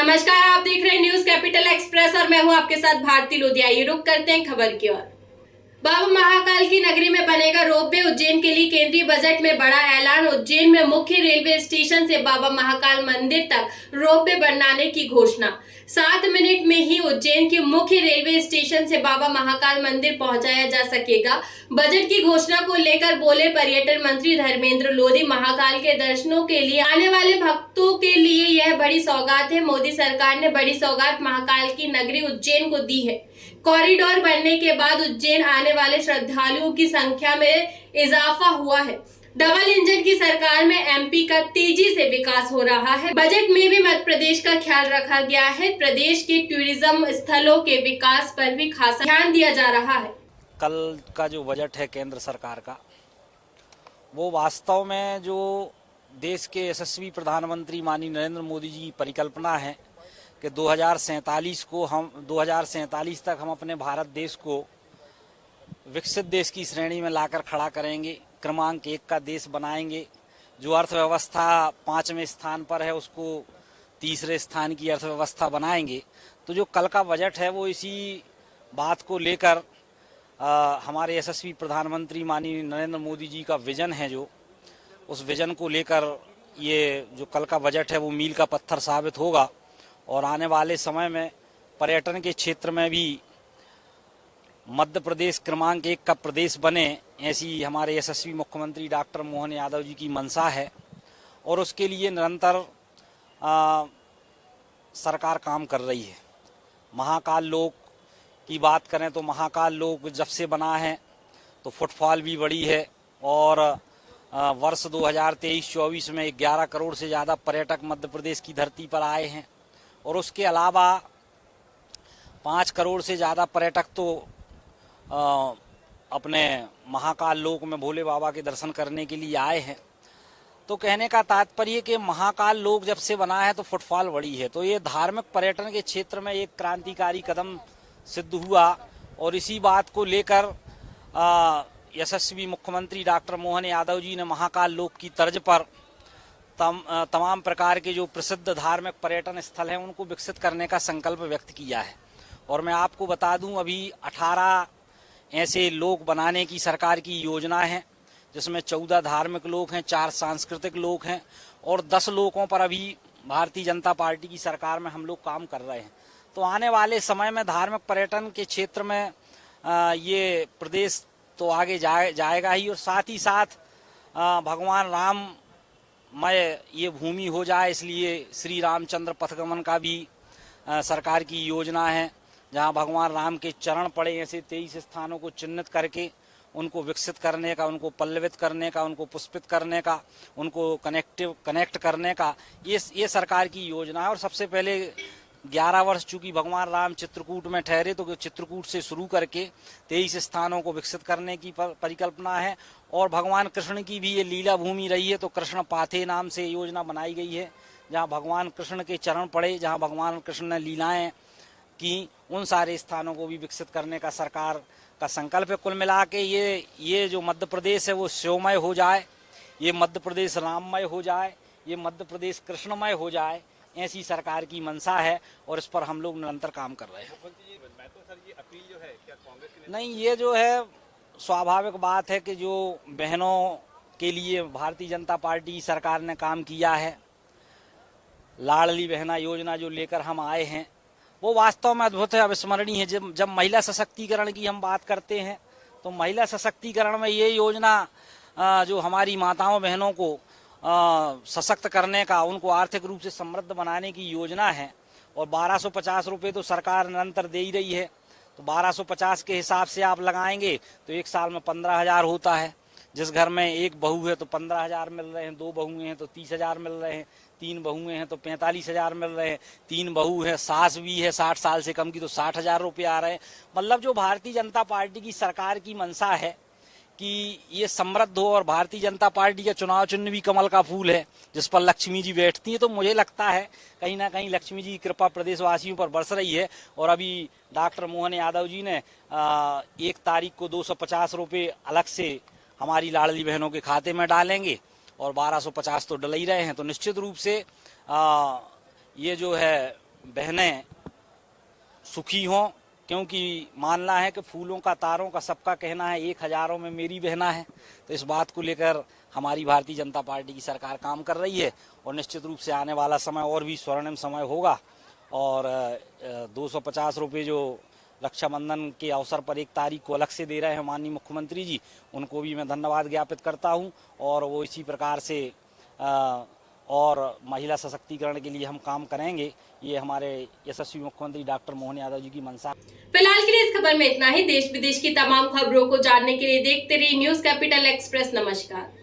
नमस्कार, आप देख रहे हैं न्यूज कैपिटल एक्सप्रेस और मैं हूं आपके साथ भारती लोधिया। ये रुक करते हैं खबर की ओर। बाबा महाकाल की नगरी में बनेगा रोपवे। उज्जैन के लिए केंद्रीय बजट में बड़ा ऐलान। उज्जैन में मुख्य रेलवे स्टेशन से बाबा महाकाल मंदिर तक रोपवे बनाने की घोषणा। 7 मिनट में ही उज्जैन के मुख्य रेलवे स्टेशन से बाबा महाकाल मंदिर पहुंचाया जा सकेगा। बजट की घोषणा को लेकर बोले पर्यटन मंत्री धर्मेंद्र लोधी। महाकाल के दर्शनों के लिए आने वाले भक्तों के लिए यह बड़ी सौगात है। मोदी सरकार ने बड़ी सौगात महाकाल की नगरी उज्जैन को दी है। कॉरिडोर बनने के बाद उज्जैन आने वाले श्रद्धालुओं की संख्या में इजाफा हुआ है। डबल इंजन की सरकार में एमपी का तेजी से विकास हो रहा है। बजट में भी मध्य प्रदेश का ख्याल रखा गया है। प्रदेश के टूरिज्म स्थलों के विकास पर भी खासा ध्यान दिया जा रहा है। कल का जो बजट है केंद्र सरकार का, वो वास्तव में जो देश के यशस्वी प्रधानमंत्री माननीय नरेंद्र मोदी जी की परिकल्पना है कि 2047 तक हम अपने भारत देश को विकसित देश की श्रेणी में लाकर खड़ा करेंगे, क्रमांक 1 का देश बनाएंगे। जो अर्थव्यवस्था 5वें स्थान पर है उसको 3रे स्थान की अर्थव्यवस्था बनाएंगे। तो जो कल का बजट है वो इसी बात को लेकर हमारे यशस्वी प्रधानमंत्री माननीय नरेंद्र मोदी जी का विजन है, जो उस विजन को लेकर ये जो कल का बजट है वो मील का पत्थर साबित होगा। और आने वाले समय में पर्यटन के क्षेत्र में भी मध्य प्रदेश क्रमांक 1 का प्रदेश बने, ऐसी हमारे यशस्वी मुख्यमंत्री डॉक्टर मोहन यादव जी की मंशा है। और उसके लिए निरंतर सरकार काम कर रही है। महाकाल लोक की बात करें तो महाकाल लोक जब से बना है तो फुटफॉल भी बढ़ी है और वर्ष 2023-24 में 11 करोड़ से ज़्यादा पर्यटक मध्य प्रदेश की धरती पर आए हैं। और उसके अलावा 5 करोड़ से ज़्यादा पर्यटक तो अपने महाकाल लोक में भोले बाबा के दर्शन करने के लिए आए हैं। तो कहने का तात्पर्य कि महाकाल लोक जब से बना है तो फुटफॉल बढ़ी है। तो ये धार्मिक पर्यटन के क्षेत्र में एक क्रांतिकारी कदम सिद्ध हुआ। और इसी बात को लेकर यशस्वी मुख्यमंत्री डॉक्टर मोहन यादव जी ने महाकाल लोक की तर्ज पर तमाम प्रकार के जो प्रसिद्ध धार्मिक पर्यटन स्थल हैं उनको विकसित करने का संकल्प व्यक्त किया है। और मैं आपको बता दूं, अभी 18 ऐसे लोक बनाने की सरकार की योजना है, जिसमें 14 धार्मिक लोक हैं, 4 सांस्कृतिक लोक हैं और 10 लोकों पर अभी भारतीय जनता पार्टी की सरकार में हम लोग काम कर रहे हैं। तो आने वाले समय में धार्मिक पर्यटन के क्षेत्र में ये प्रदेश तो आगे जाएगा ही। और साथ ही साथ भगवान राम मय ये भूमि हो जाए, इसलिए श्री रामचंद्र पथगमन का भी सरकार की योजना है, जहां भगवान राम के चरण पड़े। ऐसे 23 स्थानों को चिन्हित करके उनको विकसित करने का, उनको पल्लवित करने का, उनको पुष्पित करने का, उनको कनेक्ट करने का ये सरकार की योजना है। और सबसे पहले 11 वर्ष चूंकि भगवान राम चित्रकूट में ठहरे, तो चित्रकूट से शुरू करके 23 स्थानों को विकसित करने की परिकल्पना है। और भगवान कृष्ण की भी ये लीला भूमि रही है, तो कृष्ण पाथे नाम से योजना बनाई गई है, जहां भगवान कृष्ण के चरण पड़े, जहां भगवान कृष्ण ने लीलाएं की, उन सारे स्थानों को भी विकसित करने का सरकार का संकल्प है। कुल मिला के ये जो मध्य प्रदेश है वो शिवमय हो जाए, ये मध्य प्रदेश राममय हो जाए, ये मध्य प्रदेश कृष्णमय हो जाए, ऐसी सरकार की मंशा है। और इस पर हम लोग निरंतर काम कर रहे हैं। नहीं, ये जो है स्वाभाविक बात है कि जो बहनों के लिए भारतीय जनता पार्टी सरकार ने काम किया है, लाडली बहना योजना जो लेकर हम आए हैं, वो वास्तव में अद्भुत है, अविस्मरणीय है। जब महिला सशक्तिकरण की हम बात करते हैं तो महिला सशक्तिकरण में ये योजना जो हमारी माताओं बहनों को सशक्त करने का, उनको आर्थिक रूप से समृद्ध बनाने की योजना है। और 1250 रुपये तो सरकार निरंतर दे ही रही है। तो 1250 के हिसाब से आप लगाएंगे तो एक साल में 15,000 होता है। जिस घर में एक बहू है तो 15,000 मिल रहे हैं, 2 बहुएं हैं तो 30,000 मिल रहे हैं, 3 बहुएं हैं तो 45,000 मिल रहे हैं, 3 बहू है, सास भी है 60 साल से कम की तो 60,000 रुपये आ रहे हैं। मतलब जो भारतीय जनता पार्टी की सरकार की मंशा है कि ये समृद्ध हो। और भारतीय जनता पार्टी का चुनाव चिन्ह भी कमल का फूल है, जिस पर लक्ष्मी जी बैठती है। तो मुझे लगता है कहीं ना कहीं लक्ष्मी जी की कृपा प्रदेशवासियों पर बरस रही है। और अभी डॉक्टर मोहन यादव जी ने 1 तारीख को 250 रुपये अलग से हमारी लाडली बहनों के खाते में डालेंगे और 1250 तो डल ही रहे हैं। तो निश्चित रूप से ये जो है बहनें सुखी हों, क्योंकि मानना है कि फूलों का तारों का सबका कहना है, एक हजारों में मेरी बहना है। तो इस बात को लेकर हमारी भारतीय जनता पार्टी की सरकार काम कर रही है और निश्चित रूप से आने वाला समय और भी स्वर्णिम समय होगा। और 250 रुपये जो रक्षाबंधन के अवसर पर 1 तारीख को अलग से दे रहे हैं माननीय मुख्यमंत्री जी, उनको भी मैं धन्यवाद ज्ञापित करता हूं। और वो इसी प्रकार से और महिला सशक्तिकरण के लिए हम काम करेंगे, ये हमारे यशस्वी मुख्यमंत्री डॉक्टर मोहन यादव जी की मंशा। फिलहाल के लिए इस खबर में इतना ही। देश विदेश की तमाम खबरों को जानने के लिए देखते रहिए न्यूज़ कैपिटल एक्सप्रेस। नमस्कार।